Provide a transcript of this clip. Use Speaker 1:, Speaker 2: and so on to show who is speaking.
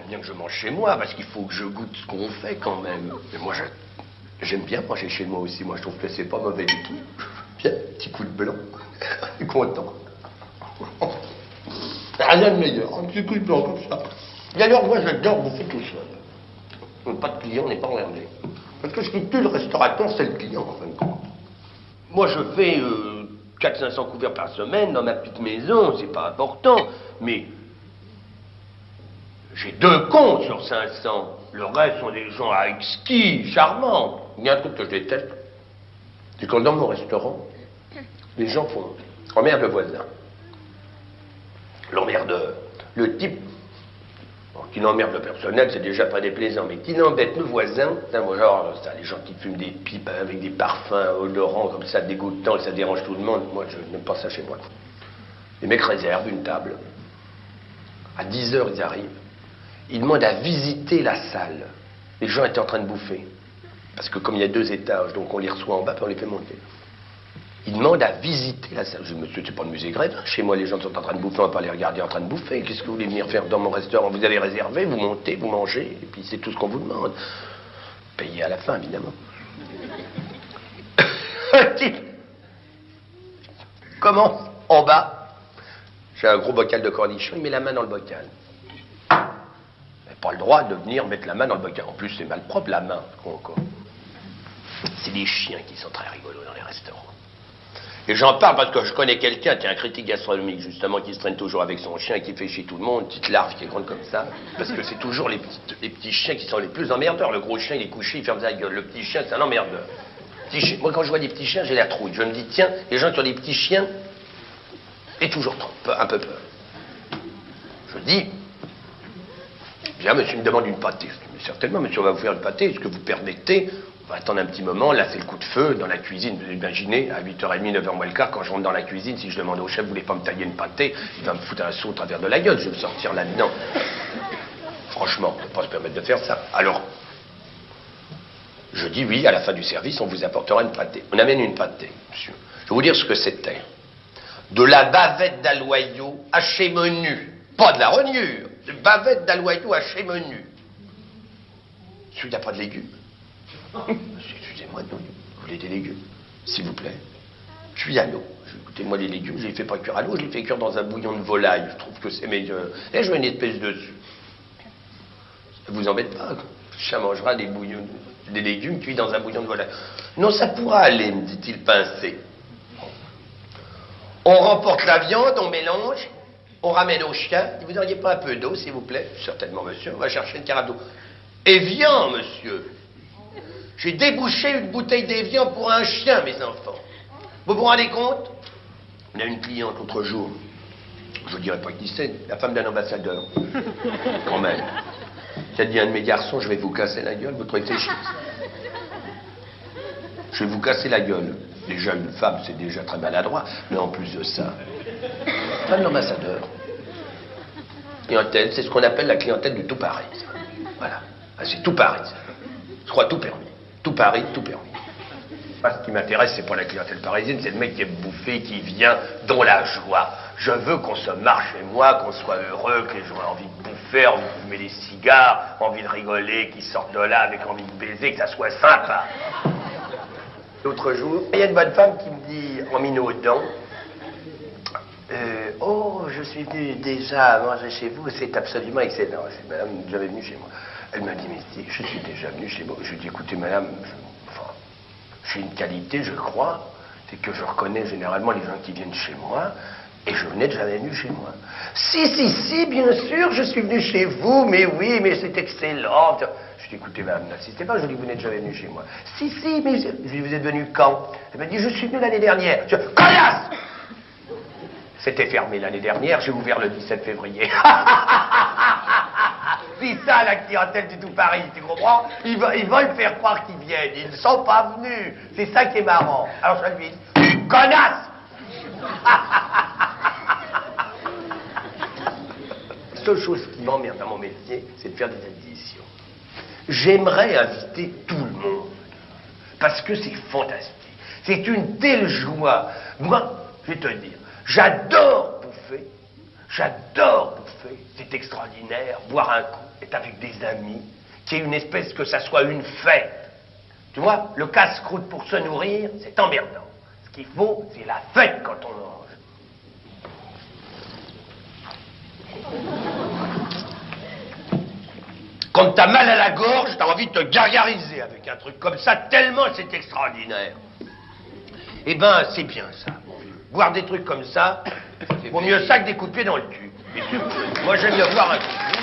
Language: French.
Speaker 1: bien que je mange chez moi, parce qu'il faut que je goûte ce qu'on fait quand même. Mais moi, j'aime bien manger chez moi aussi. Moi, je trouve que c'est pas mauvais du tout. Bien, petit coup de blanc. Je suis content. Rien de meilleur, un petit coup de blanc comme ça. D'ailleurs, moi, j'adore bouffer tout seul. Pas de client, on n'est pas emmerdé. Parce que ce qui tue le restaurateur, c'est le client, en fin de compte. Moi, je fais 400-500 couverts par semaine dans ma petite maison, c'est pas important, mais j'ai 2 comptes sur 500. Le reste sont des gens exquis, charmants. Il y a un truc que je déteste, c'est quand dans mon restaurant, les gens emmerdent le voisin. L'emmerdeur. Le type qui n'emmerde le personnel, c'est déjà pas déplaisant, mais qui n'embête le voisin, genre, ça, les gens qui fument des pipes avec des parfums odorants comme ça, dégoûtants, et ça dérange tout le monde, moi je n'aime pas ça chez moi. Les mecs réservent une table. À 10h, ils arrivent. Ils demandent à visiter la salle. Les gens étaient en train de bouffer. Parce que comme il y a 2 étages, donc on les reçoit en bas, puis on les fait monter. Ils demandent à visiter la salle. Je dis, monsieur, c'est pas le musée Grève. Chez moi, les gens sont en train de bouffer, on va pas les regarder en train de bouffer. Qu'est-ce que vous voulez venir faire dans mon restaurant? Vous avez réservé, vous montez, vous mangez, et puis c'est tout ce qu'on vous demande. Payez à la fin, évidemment. Comment? En bas, j'ai un gros bocal de cornichons, il met la main dans le bocal. Il n'a pas le droit de venir mettre la main dans le bocal. En plus, c'est mal propre, la main. C'est les chiens qui sont très rigolos dans les restaurants. Et j'en parle parce que je connais quelqu'un qui est un critique gastronomique, justement, qui se traîne toujours avec son chien, qui fait chier tout le monde, petite larve qui est grande comme ça. Parce que c'est toujours les petits chiens qui sont les plus emmerdeurs. Le gros chien, il est couché, il ferme sa gueule. Le petit chien, c'est un emmerdeur. Moi, quand je vois des petits chiens, j'ai la trouille. Je me dis, tiens, les gens qui ont des petits chiens, et toujours un peu peur. Je dis, bien, monsieur me demande une pâtée. Mais certainement, monsieur, on va vous faire une pâtée. Est-ce que vous permettez? On va attendre un petit moment, là c'est le coup de feu, dans la cuisine, vous imaginez, à 8h30, 9h moins le quart, quand je rentre dans la cuisine, si je demande au chef, vous voulez pas me tailler une pâtée, il va me foutre un saut au travers de la gueule, je vais me sortir là-dedans. Franchement, on ne peut pas se permettre de faire ça. Alors, je dis oui, à la fin du service, on vous apportera une pâtée. On amène une pâtée, monsieur. Je vais vous dire ce que c'était. De la bavette d'aloyau hachée menu. Pas de la rognure, de bavette d'aloyau hachée menu. Celui n'a pas de légumes. Excusez-moi, non, vous voulez des légumes, s'il vous plaît. Cuit à l'eau. Écoutez-moi, les légumes, je les fais pas cuire à l'eau, je les fais cuire dans un bouillon de volaille. Je trouve que c'est meilleur. Et je mets une espèce dessus. Ça vous embête pas, quoi. Ça mangera des légumes cuits dans un bouillon de volaille. Non, ça pourra aller, me dit-il pincé. On remporte la viande, on mélange, on ramène au chien. Vous n'auriez pas un peu d'eau, s'il vous plaît? Certainement, monsieur, on va chercher une carafe d'eau. Evian, monsieur. J'ai débouché une bouteille d'Evian pour un chien, mes enfants. Vous vous rendez compte? On a une cliente l'autre jour. Je ne dirais pas qui c'est, la femme d'un ambassadeur. Quand même. Qui a dit à un de mes garçons, je vais vous casser la gueule, vous trouvez que c'est chic? Je vais vous casser la gueule. Déjà, une femme, c'est déjà très maladroit. Mais en plus de ça, femme d'ambassadeur. Clientèle, c'est ce qu'on appelle la clientèle du tout Paris. Voilà. Ah, c'est tout Paris. Je crois tout permis. Tout Paris, tout permis. Moi, ce qui m'intéresse, c'est pas la clientèle parisienne, c'est le mec qui aime bouffer, qui vient dans la joie. Je veux qu'on se marre chez moi, qu'on soit heureux, que les gens aient envie de bouffer, envie de fumer des cigares, envie de rigoler, qu'ils sortent de là avec envie de baiser, que ça soit sympa. L'autre jour, il y a une bonne femme qui me dit, en minaudant, oh, je suis venu déjà manger chez vous, c'est absolument excellent. Je dis, madame, vous avez venu chez moi. Elle m'a dit, mais je suis déjà venu chez moi. Je lui ai dit, écoutez, madame, j'ai une qualité, je crois, c'est que je reconnais généralement les gens qui viennent chez moi, et je n'ai jamais venu chez moi. Si, bien sûr, je suis venu chez vous, mais oui, mais c'est excellent. Je lui ai dit, écoutez, madame, n'insistez pas, je lui ai dit, vous n'êtes jamais venu chez moi. Si, mais je lui ai dit, vous êtes venu quand? Elle m'a dit, je suis venu l'année dernière. Je lui ai dit, connasse! C'était fermé l'année dernière, j'ai ouvert le 17 février. C'est ça la clientèle du tout Paris, tu comprends? Ils veulent faire croire qu'ils viennent, ils ne sont pas venus. C'est ça qui est marrant. Alors je lui dis, connasse! La seule chose qui m'emmerde dans mon métier, c'est de faire des additions. J'aimerais inviter tout le monde, parce que c'est fantastique. C'est une telle joie. Moi, je vais te dire, j'adore bouffer. J'adore bouffer, c'est extraordinaire. Boire un coup, être avec des amis, qu'il y ait une espèce que ça soit une fête. Tu vois, le casse-croûte pour se nourrir, c'est emmerdant. Ce qu'il faut, c'est la fête quand on mange. Quand t'as mal à la gorge, t'as envie de te gargariser avec un truc comme ça, tellement c'est extraordinaire. Eh ben, c'est bien ça, mon vieux. Boire des trucs comme ça, vaut mieux ça que des coups de pied dans le cul. Et moi, j'aime bien boire un coup.